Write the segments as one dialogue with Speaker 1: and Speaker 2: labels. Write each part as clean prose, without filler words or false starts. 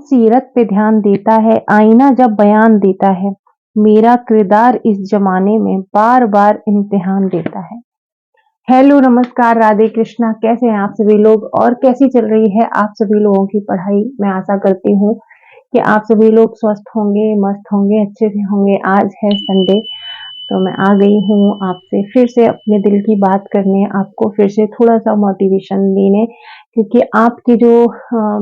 Speaker 1: सीरत पे ध्यान देता है, आईना जब बयान देता है, मेरा किरदार इस जमाने में बार बार इम्तिहान देता है। हेलो, नमस्कार, राधे कृष्णा। कैसे हैं आप सभी लोग और कैसी चल रही है आप सभी लोगों की पढ़ाई। मैं आशा करती हूँ कि आप सभी लोग स्वस्थ होंगे, मस्त होंगे, अच्छे से होंगे। आज है संडे, तो मैं आ गई हूँ आपसे फिर से अपने दिल की बात करने, आपको फिर से थोड़ा सा मोटिवेशन देने, क्योंकि आपकी जो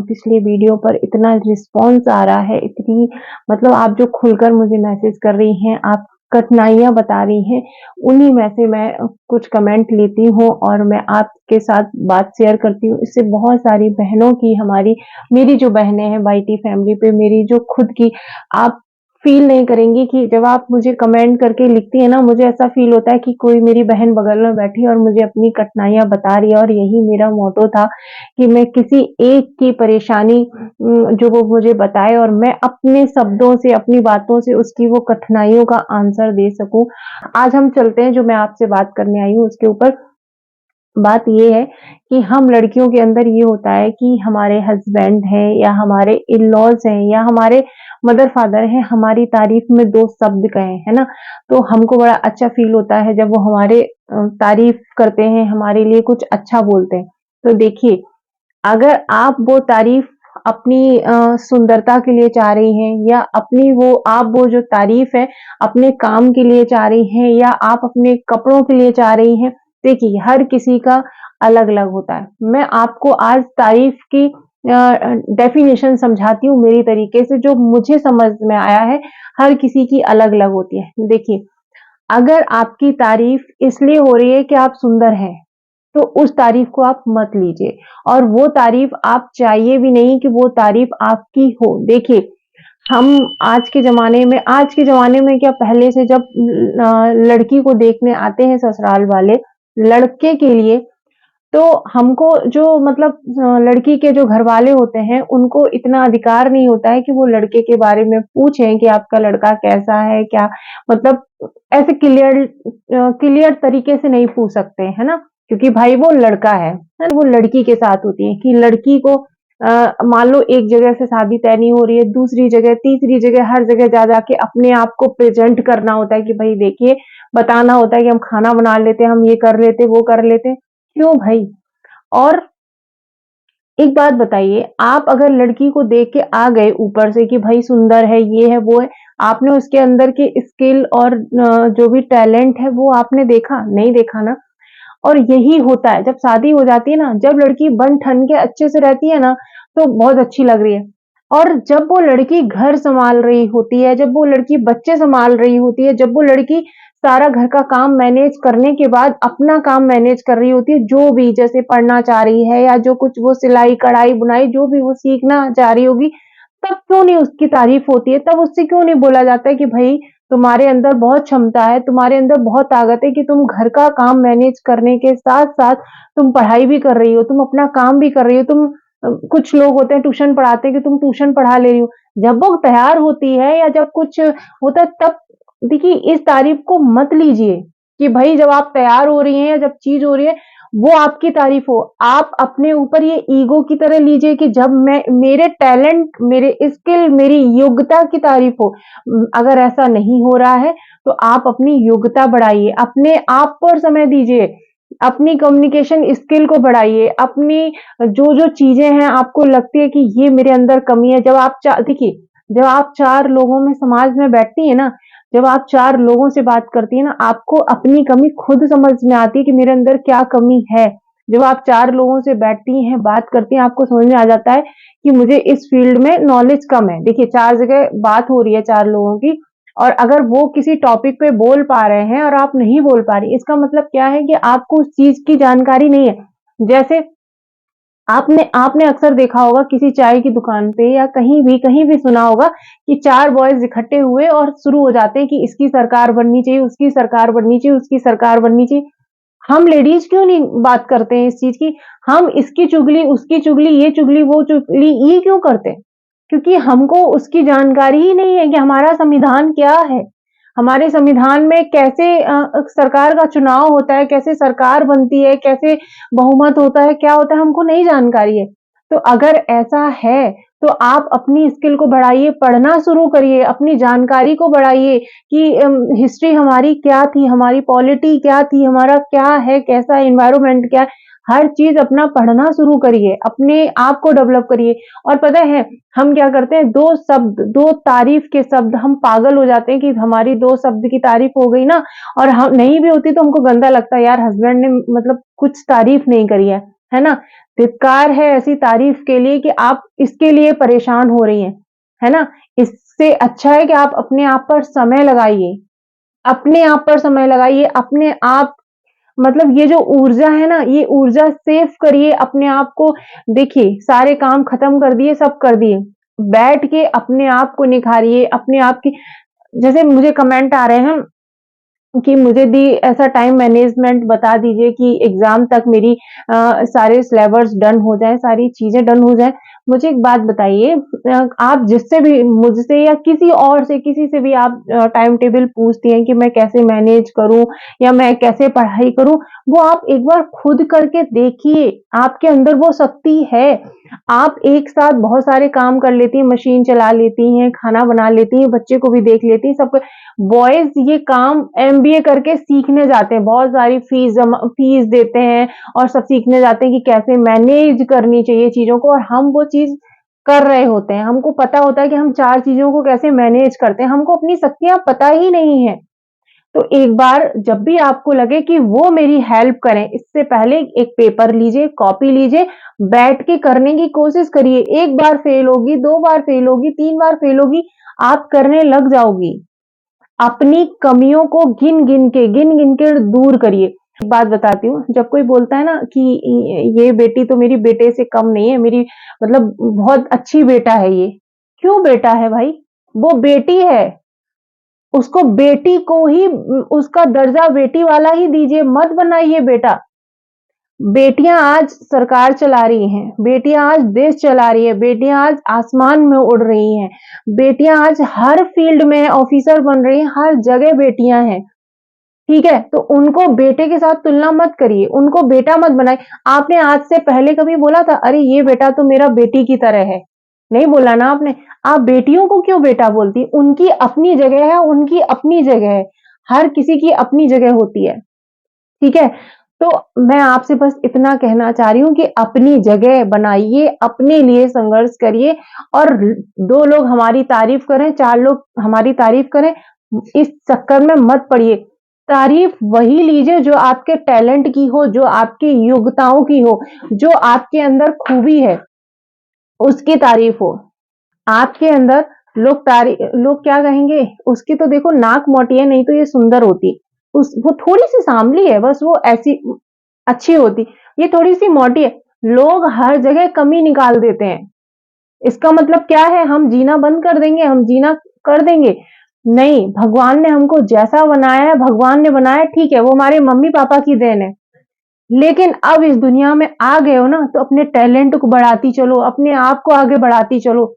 Speaker 1: पिछले वीडियो पर इतना रिस्पॉन्स आ रहा है, इतनी मतलब आप जो खुलकर मुझे मैसेज कर रही हैं, आप कठिनाइयाँ बता रही हैं, उन्हीं में से मैं कुछ कमेंट लेती हूँ और मैं आपके साथ बात शेयर करती हूँ। इससे बहुत सारी बहनों की, मेरी जो बहनें हैं वाईटी फैमिली पे, मेरी जो खुद की, आप फील नहीं करेंगी कि जब आप मुझे कमेंट करके लिखती है ना, मुझे ऐसा फील होता है कि कोई मेरी बहन बगल में बैठी है और मुझे अपनी कठिनाइयाँ बता रही है। और यही मेरा मोटो था कि मैं किसी एक की परेशानी जो वो मुझे बताए और मैं अपने शब्दों से, अपनी बातों से उसकी वो कठिनाइयों का आंसर दे सकूं। आज हम चलते हैं, जो मैं आपसे बात करने आई हूँ उसके ऊपर। बात ये है कि हम लड़कियों के अंदर ये होता है कि हमारे हस्बैंड हैं या हमारे इन-लॉज़ हैं या हमारे मदर फादर हैं, हमारी तारीफ में 2 शब्द कहें, है ना? तो हमको बड़ा अच्छा फ़ील होता है जब वो हमारे तारीफ करते हैं, हमारे लिए कुछ अच्छा बोलते हैं। तो देखिए, अगर आप वो तारीफ अपनी सुंदरता के लिए चाह रही हैं या अपनी वो जो तारीफ है अपने काम के लिए चाह रही हैं या आप अपने कपड़ों के लिए चाह रही हैं, देखिए हर किसी का अलग-अलग होता है। मैं आपको आज तारीफ की डेफिनेशन समझाती हूँ मेरी तरीके से, जो मुझे समझ में आया है। हर किसी की अलग-अलग होती है। देखिए, अगर आपकी तारीफ इसलिए हो रही है कि आप सुंदर हैं, तो उस तारीफ को आप मत लीजिए और वो तारीफ आप चाहिए भी नहीं कि वो तारीफ आपकी हो। देखिए, हम आज के ज़माने में क्या, पहले से जब लड़की को देखने आते हैं ससुराल वाले, लड़के के लिए, तो हमको जो मतलब लड़की के जो घरवाले होते हैं, उनको इतना अधिकार नहीं होता है कि वो लड़के के बारे में पूछें कि आपका लड़का कैसा है, क्या मतलब ऐसे क्लियर तरीके से नहीं पूछ सकते, है ना? क्योंकि भाई वो लड़का है ना? वो लड़की के साथ होती है कि लड़की को मान लो एक जगह से शादी तय नहीं हो रही है, दूसरी जगह, तीसरी जगह, हर जगह जा के अपने आप को प्रेज़ेंट करना होता है कि भई देखिए, बताना होता है कि हम खाना बना लेते हैं, हम ये कर लेते, वो कर लेते। क्यों भाई? और एक बात बताइए, आप अगर लड़की को देख के आ गए ऊपर से कि भाई सुंदर है, ये है, वो है, आपने उसके अंदर की स्किल और जो भी टैलेंट है वो आपने देखा? नहीं देखा ना। और यही होता है जब शादी हो जाती है ना, जब लड़की बन-ठन के अच्छे से रहती है ना, तो बहुत अच्छी लग रही है। और जब वो लड़की घर सँभाल रही होती है, जब वो लड़की बच्चे सँभाल रही होती है, जब वो लड़की सारा घर का काम मैनेज करने के बाद अपना काम मैनेज कर रही होती है, जो भी जैसे पढ़ना चाह रही है या जो कुछ वो सिलाई, कढ़ाई, बुनाई जो भी वो सीखना चाह रही होगी, तब क्यों नहीं उसकी तारीफ़ होती है? तब उससे क्यों नहीं बोला जाता है कि भई तुम्हारे अंदर बहुत क्षमता है, तुम्हारे अंदर बहुत ताकत है कि तुम घर का काम मैनेज करने के साथ-साथ तुम पढ़ाई भी कर रही हो, तुम अपना काम भी कर रही हो, कुछ लोग होते हैं ट्यूशन पढ़ाते हैं कि तुम ट्यूशन पढ़ा ले रही हो। जब वो तैयार होती है या जब कुछ होता है तब देखिए इस तारीफ़ को मत लीजिए कि भई जब आप तैयार हो रही हैं या जब चीज़ हो रही है, वो आपकी तारीफ़ हो। आप अपने ऊपर ये ईगो की तरह लीजिए कि जब मैं मेरे टैलेंट, मेरे स्किल, मेरी योग्यता की तारीफ़ हो। अगर ऐसा नहीं हो रहा है, तो आप अपनी योग्यता बढ़ाइए, अपने आप पर समय दीजिए, अपनी कम्युनिकेशन स्किल को बढ़ाइए, अपनी जो-जो चीज़ें हैं आपको लगती है कि ये मेरे अंदर कमी है, देखिए, जब आप 4 लोगों में समाज में बैठती हैं ना, जब आप 4 लोगों से बात करती हैं ना, आपको अपनी कमी खुद समझ में आती है कि मेरे अंदर क्या कमी है। जब आप 4 लोगों से बैठती हैं, बात करती हैं, आपको समझ में आ जाता है कि मुझे इस फील्ड में नॉलेज कम है। देखिए, 4 जगह बात हो रही है 4 लोगों की और अगर वो किसी टॉपिक पे बोल पा रहे हैं और आप नहीं बोल पा रही, इसका मतलब क्या है कि आपको उस चीज़ की जानकारी नहीं है। जैसे आपने आपने अक्सर देखा होगा किसी चाय की दुकान पे या कहीं भी सुना होगा कि 4 बॉयज़ इकट्ठे हुए और शुरू हो जाते हैं कि इसकी सरकार बननी चाहिए, उसकी सरकार बननी चाहिए, उसकी सरकार बननी चाहिए। हम लेडीज़ क्यों नहीं बात करते हैं इस चीज़ की? हम इसकी चुगली, उसकी चुगली, ये चुगली, वो चुगली, ये क्यों करते हैं? क्योंकि हमको उसकी जानकारी ही नहीं है कि हमारा संविधान क्या है? हमारे संविधान में कैसे सरकार का चुनाव होता है, कैसे सरकार बनती है, कैसे बहुमत होता है, क्या होता है, हमको नहीं जानकारी है। तो अगर ऐसा है, तो आप अपनी स्किल को बढ़ाइए, पढ़ना शुरू करिए, अपनी जानकारी को बढ़ाइए कि हिस्ट्री हमारी क्या थी, हमारी पॉलिटी क्या थी, हमारा क्या है, कैसा एनवायरनमेंट क्या है, हर चीज़ अपना पढ़ना शुरू करिए, अपने आप को डेवलप करिए। और पता है, हम क्या करते हैं, 2 शब्द, 2 तारीफ़ के शब्द हम पागल हो जाते हैं कि हमारी 2 शब्द की तारीफ़ हो गई ना, और हम नहीं भी होती तो हमको गंदा लगता है, यार हस्बैंड ने मतलब कुछ तारीफ़ नहीं करी है ना? धिक्कार है ऐसी तारीफ़ के लिए कि आप इसके लिए परेशान हो रही हैं, है ना? इससे अच्छा है कि आप अपने आप पर समय लगाइए, अपने आप पर समय लगाइए, अपने आप मतलब ये जो ऊर्जा है ना, ये ऊर्जा सेव करिए अपने आप को। देखिए, सारे काम खत्म कर दिए, सब कर दिए। बैठ के अपने आप को निखारिए, अपने आप की जैसे मुझे कमेंट आ रहे हैं कि मुझे भी ऐसा टाइम मैनेजमेंट बता दीजिए कि एग्ज़ाम तक मेरी सारे सिलेबस डन हो जाएँ, सारी चीज़ें डन हो जाएँ। मुझे एक बात बताइए, आप जिससे भी मुझसे या किसी और से किसी से भी आप टाइम टेबल पूछती हैं कि मैं कैसे मैनेज करूँ या मैं कैसे पढ़ाई करूँ, वो आप एक बार खुद करके देखिए, आपके अंदर वो शक्ति है। आप एक साथ बहुत सारे काम कर लेती हैं, मशीन चला लेती हैं, खाना बना लेती हैं, बच्चे को भी देख लेती हैं, सब बॉयज़ ये काम एमबीए करके सीखने जाते हैं, बहुत सारी फीस देते हैं और सब सीखने जाते हैं कि कैसे मैनेज करनी चाहिए चीज़ों को, और हम वो चीज़ कर रहे होते हैं। हमको पता होता है कि हम 4 चीज़ों को कैसे मैनेज करते हैं, हमको अपनी शक्तियाँ पता ही नहीं है। तो एक बार जब भी आपको लगे कि वो मेरी हेल्प करें, इससे पहले एक पेपर लीजिए, कॉपी लीजिए, बैठ के करने की कोशिश करिए। 1 बार फेल होगी, 2 बार फेल होगी, 3 बार फेल होगी, आप करने लग जाओगी। अपनी कमियों को गिन-गिन के दूर करिए। एक बात बताती हूँ, जब कोई बोलता है ना कि ये बेटी तो मेरी बेटे से कम नहीं है, मेरी मतलब बहुत अच्छी बेटा है ये। क्यों बेटा है भाई? वो बेटी है। उसको बेटी को ही उसका दर्जा बेटी वाला ही दीजिए, मत बनाइए बेटा। बेटियां आज सरकार चला रही हैं, बेटियां आज देश चला रही है, बेटियां आज आसमान में उड़ रही हैं, बेटियां आज हर फील्ड में ऑफिसर बन रही हैं, हर जगह बेटियां हैं। ठीक है, तो उनको बेटे के साथ तुलना मत करिए, उनको बेटा मत बनाइए। आपने आज से पहले कभी बोला था, अरे ये बेटा तो मेरा बेटी की तरह है? नहीं बोला ना आपने। आप बेटियों को क्यों बेटा बोलती? उनकी अपनी जगह है, उनकी अपनी जगह है। हर किसी की अपनी जगह होती है। ठीक है? तो मैं आपसे बस इतना कहना चाह रही हूँ कि अपनी जगह बनाइए, अपने लिए संघर्ष करिए, और 2 लोग हमारी तारीफ करें, 4 लोग हमारी तारीफ करें, इस चक्कर में मत पड़िए। तारीफ वही लीजिए जो आपके टैलेंट की हो, जो आपकी योग्यताओं की हो, जो आपके अंदर खूबी है, उसकी तारीफ हो। आपके अंदर लोग क्या कहेंगे, उसकी तो देखो नाक मोटी है, नहीं तो ये सुंदर होती। उस वो थोड़ी-सी सांवली है, बस वो ऐसी अच्छी होती। ये थोड़ी-सी मोटी है। लोग हर जगह कमी निकाल देते हैं। इसका मतलब क्या है, हम जीना बंद कर देंगे, हम जीना कर देंगे? नहीं, भगवान ने हमको जैसा बनाया है, भगवान ने बनाया है, ठीक है, वो हमारे मम्मी-पापा की देन है। लेकिन अब इस दुनिया में आ गए हो ना, तो अपने टैलेंट को बढ़ाती चलो, अपने आप को आगे बढ़ाती चलो।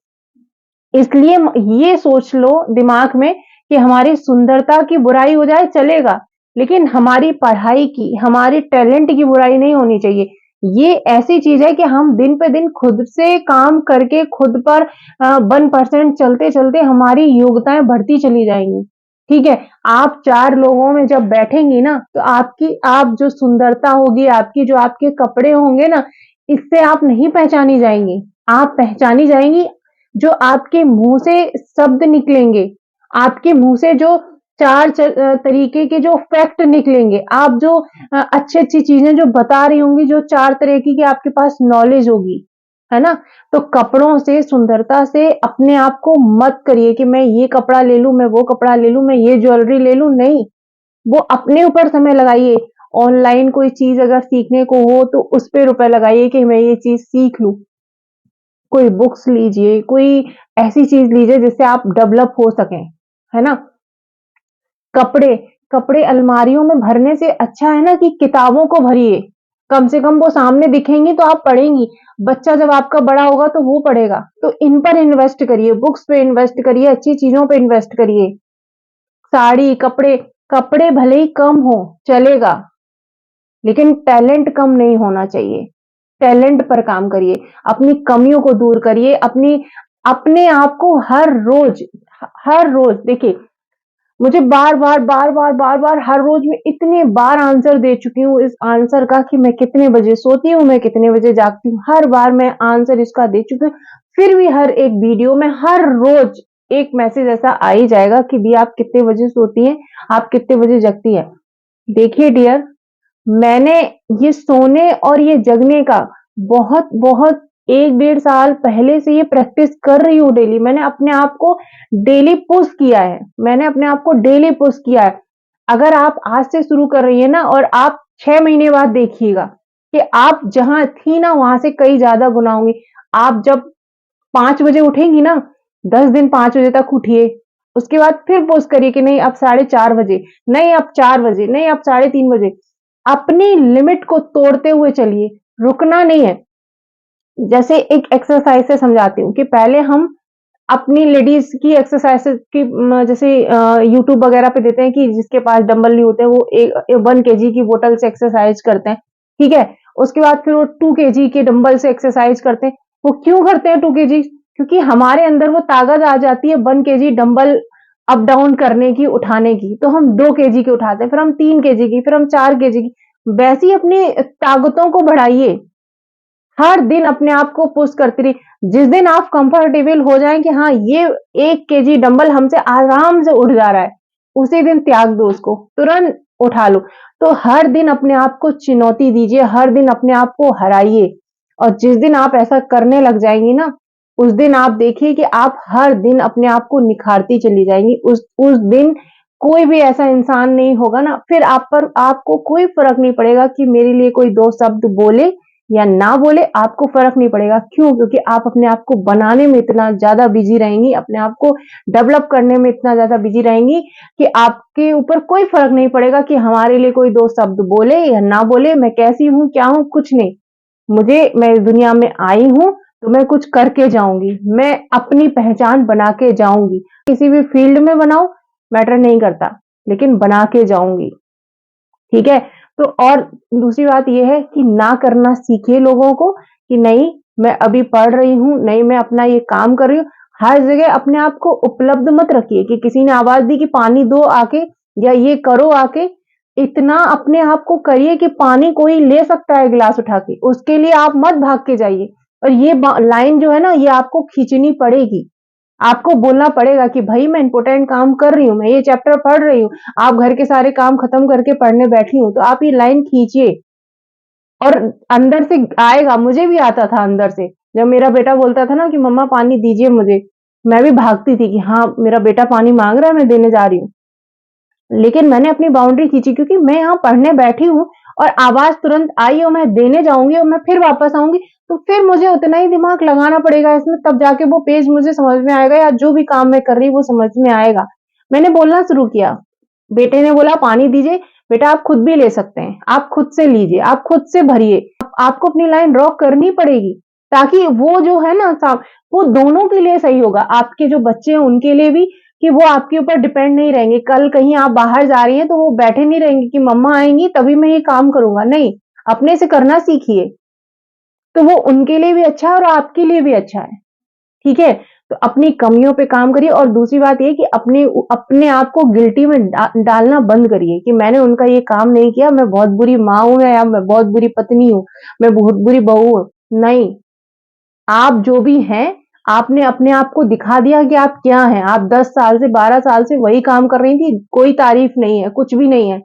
Speaker 1: इसलिए ये सोच लो दिमाग में कि हमारी सुंदरता की बुराई हो जाए चलेगा, लेकिन हमारी पढ़ाई की, हमारे टैलेंट की बुराई नहीं होनी चाहिए। ये ऐसी चीज है कि हम दिन पे दिन खुद से काम करके खुद पर 1% चलते चलते हमारी योग्यताएं बढ़ती चली जाएंगी। ठीक है, आप 4 लोगों में जब बैठेंगी ना, तो आप जो सुंदरता होगी, आपकी जो आपके कपड़े होंगे ना, इससे आप नहीं पहचानी जाएंगी। आप पहचानी जाएंगी जो आपके मुंह से शब्द निकलेंगे, आपके मुंह से जो तरीके के जो फैक्ट निकलेंगे, आप जो अच्छी-अच्छी चीज़ें जो बता रही होंगी, जो 4 तरीके की आपके पास नॉलेज होगी, है ना? तो कपड़ों से, सुंदरता से अपने आप को मत करिए कि मैं ये कपड़ा ले लूँ, मैं वो कपड़ा ले लूँ, मैं ये ज्वेलरी ले लूँ, नहीं। वो अपने ऊपर समय लगाइए। ऑनलाइन कोई चीज़ अगर सीखने को हो, तो उस पे रुपए लगाइए कि मैं ये चीज़ सीख लूँ। कोई बुक्स लीजिए, कोई ऐसी चीज़ लीजिए जिससे आप डेवलप हो सकें, है ना? कपड़े, कपड़े अलमारियों में भरने से अच्छा है ना कि किताबों को भरिए। कम से कम वो सामने दिखेंगी तो आप पढ़ेंगी। बच्चा जब आपका बड़ा होगा तो वो पढ़ेगा। तो इन पर इन्वेस्ट करिए, बुक्स पे इन्वेस्ट करिए, अच्छी चीज़ों पे इन्वेस्ट करिए। साड़ी, कपड़े, कपड़े भले ही कम हो, चलेगा, लेकिन टैलेंट कम नहीं होना चाहिए। टैलेंट पर काम करिए, अपनी कमियों को दूर करिए, अपने आप को हर रोज देखिए, मुझे बार-बार हर रोज मैं इतने बार आंसर दे चुकी हूँ इस आंसर का कि मैं कितने बजे सोती हूँ, मैं कितने बजे जागती हूँ, हर बार मैं आंसर इसका दे चुकी हूँ। फिर भी हर एक वीडियो में हर रोज एक मैसेज ऐसा आ ही जाएगा कि दी आप कितने बजे सोती हैं, आप कितने बजे जगती हैं। देखिए डियर, मैंने ये सोने और ये जगने का बहुत 1 डेढ़ साल पहले से ये प्रैक्टिस कर रही हूँ डेली। मैंने अपने आप को डेली पुश किया है। मैंने अपने आप को डेली पुश किया है। अगर आप आज से शुरू कर रही हैं ना और आप 6 महीने बाद देखिएगा कि आप जहाँ थी ना वहाँ से कई ज़्यादा गुना होंगी। आप जब 5 बजे उठेंगी ना, 10 दिन 5 बजे तक उठिए। उसके बाद फिर पुश करिए कि नहीं अब 4:30 बजे, नहीं अब 4 बजे, नहीं अब 3:30 बजे। अपनी लिमिट को तोड़ते हुए चलिए, रुकना नहीं है। जैसे एक एक्सरसाइज से समझाती हूँ कि पहले हम अपनी लेडीज की एक्सरसाइज की जैसे यूट्यूब वगैरह पे देते हैं कि जिसके पास डंबल नहीं होते वो 1 kg की बोतल से एक्सरसाइज करते हैं, ठीक है। उसके बाद फिर वो 2 kg के डंबल से एक्सरसाइज करते हैं। वो क्यों करते हैं 2 kg? क्योंकि हमारे अंदर वो ताकत आ जाती है 1 kg डंबल अप डाउन करने की, उठाने की। तो हम 2 kg के उठाते हैं, फिर हम 3 kg की, फिर हम 4 kg की। वैसे ही अपनी ताकतों को बढ़ाइए। हर दिन अपने आप को पुश करती रही। जिस दिन आप कंफर्टेबल हो जाएं कि हाँ ये 1 kg डंबल हमसे आराम से उठ जा रहा है, उसी दिन त्याग दो उसको, तुरंत उठा लो। तो हर दिन अपने आप को चुनौती दीजिए, हर दिन अपने आप को हराइए। और जिस दिन आप ऐसा करने लग जाएंगी ना, उस दिन आप देखिए कि आप हर दिन अपने आप को निखारती चली जाएंगी। उस दिन कोई भी ऐसा इंसान नहीं होगा ना, फिर आपको कोई फर्क नहीं पड़ेगा कि मेरे लिए कोई 2 शब्द बोले या ना बोले, आपको फर्क नहीं पड़ेगा। क्यों? क्योंकि आप अपने आप को बनाने में इतना ज्यादा बिजी रहेंगी, अपने आप को डेवलप करने में इतना ज्यादा बिजी रहेंगी कि आपके ऊपर कोई फर्क नहीं पड़ेगा कि हमारे लिए कोई 2 शब्द बोले या ना बोले, मैं कैसी हूं, क्या हूं, कुछ नहीं। मैं इस दुनिया में आई हूं तो मैं कुछ करके जाऊंगी, मैं अपनी पहचान बना के जाऊंगी। किसी भी फील्ड में बनाऊं, मैटर नहीं करता, लेकिन बना के जाऊंगी। ठीक है। तो और दूसरी बात यह है कि ना करना सीखिए लोगों को कि नहीं मैं अभी पढ़ रही हूं, नहीं मैं अपना ये काम कर रही हूं। हर जगह अपने आप को उपलब्ध मत रखिए कि किसी ने आवाज दी कि पानी दो आके या ये करो आके। इतना अपने आप को करिए कि पानी कोई ले सकता है गिलास उठा के, उसके लिए आप मत भाग के जाइए। और ये लाइन जो है ना, ये आपको खींचनी पड़ेगी। आपको बोलना पड़ेगा कि भाई मैं इंपॉर्टेंट काम कर रही हूँ, मैं ये चैप्टर पढ़ रही हूँ। आप घर के सारे काम खत्म करके पढ़ने बैठी हूँ, तो आप ये लाइन खींचिए। और अंदर से आएगा, मुझे भी आता था अंदर से। जब मेरा बेटा बोलता था ना कि मम्मा पानी दीजिए मुझे, मैं भी भागती थी कि हाँ मेरा बेटा पानी मांग रहा है, मैं देने जा रही हूँ। लेकिन मैंने अपनी बाउंड्री खींची क्योंकि मैं यहाँ पढ़ने बैठी हूँ और आवाज तुरंत आई और मैं देने जाऊंगी और मैं फिर वापस आऊंगी, तो फिर मुझे उतना ही दिमाग लगाना पड़ेगा इसमें, तब जाके वो पेज मुझे समझ में आएगा या जो भी काम मैं कर रही हूँ वो समझ में आएगा। मैंने बोलना शुरू किया। बेटे ने बोला पानी दीजिए। बेटा आप खुद भी ले सकते हैं, आप खुद से लीजिए, आप खुद से भरिए। आपको अपनी लाइन ड्रॉ करनी पड़ेगी ताकि वो जो है ना वो दोनों के लिए सही होगा। आपके जो बच्चे हैं उनके लिए भी, कि वो आपके ऊपर डिपेंड नहीं रहेंगे। कल कहीं आप बाहर जा रही हैं तो वो बैठे नहीं रहेंगे कि मम्मा आएंगी तभी मैं ये काम करूंगा। नहीं, अपने से करना सीखिए, तो वो उनके लिए भी अच्छा है और आपके लिए भी अच्छा है। ठीक है। तो अपनी कमियों पे काम करिए। और दूसरी बात ये कि अपने अपने आप को गिल्टी में डालना बंद करिए कि मैंने उनका ये काम नहीं किया, मैं बहुत बुरी माँ हूं या मैं बहुत बुरी पत्नी हूं, मैं बहुत बुरी बहू हूं। नहीं, आप जो भी हैं, आपने अपने आप को दिखा दिया कि आप क्या हैं। आप 10 साल से 12 साल से वही काम कर रही थी, कोई तारीफ नहीं है, कुछ भी नहीं है।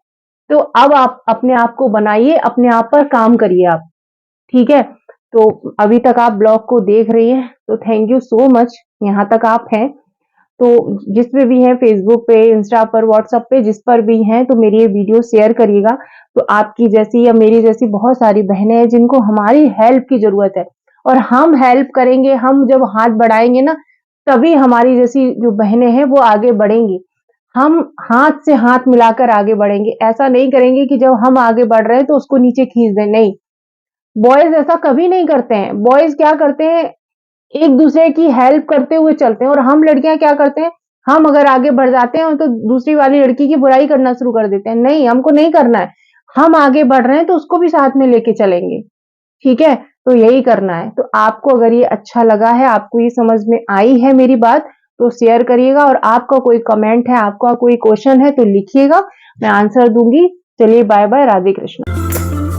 Speaker 1: तो अब आप अपने आप को बनाइए, अपने आप पर काम करिए आप। ठीक है। तो अभी तक आप ब्लॉग को देख रही हैं तो थैंक यू सो मच, यहाँ तक आप हैं। तो जिस पे भी हैं, फेसबुक पे, इंस्टा पर, व्हाट्सएप पे, जिस पर भी हैं, तो मेरी ये वीडियो शेयर करिएगा। तो आपकी जैसी या मेरी जैसी बहुत सारी बहनें हैं जिनको हमारी हेल्प की जरूरत है, और हम हेल्प करेंगे, हम जब हाथ बढ़ाएंगे ना, तभी हमारी जैसी जो बहनें हैं वो आगे बढ़ेंगी। हम हाथ से हाथ मिलाकर आगे बढ़ेंगे, ऐसा नहीं करेंगे कि जब हम आगे बढ़ रहे हैं तो उसको नीचे खींच दें। नहीं, बॉयज ऐसा कभी नहीं करते हैं। बॉयज क्या करते हैं, एक दूसरे की हेल्प करते हुए चलते हैं। और हम लड़कियां क्या करते हैं, हम अगर आगे बढ़ जाते हैं तो दूसरी वाली लड़की की बुराई करना शुरू कर देते हैं। नहीं, हमको नहीं करना है। हम आगे बढ़ रहे हैं तो उसको भी साथ में लेके चलेंगे। ठीक है। तो यही करना है। तो आपको अगर ये अच्छा लगा है, आपको ये समझ में आई है मेरी बात, तो शेयर करिएगा और आपका कोई कमेंट है, आपका कोई क्वेश्चन है तो लिखिएगा, मैं आंसर दूँगी। चलिए बाय बाय, राधे कृष्ण।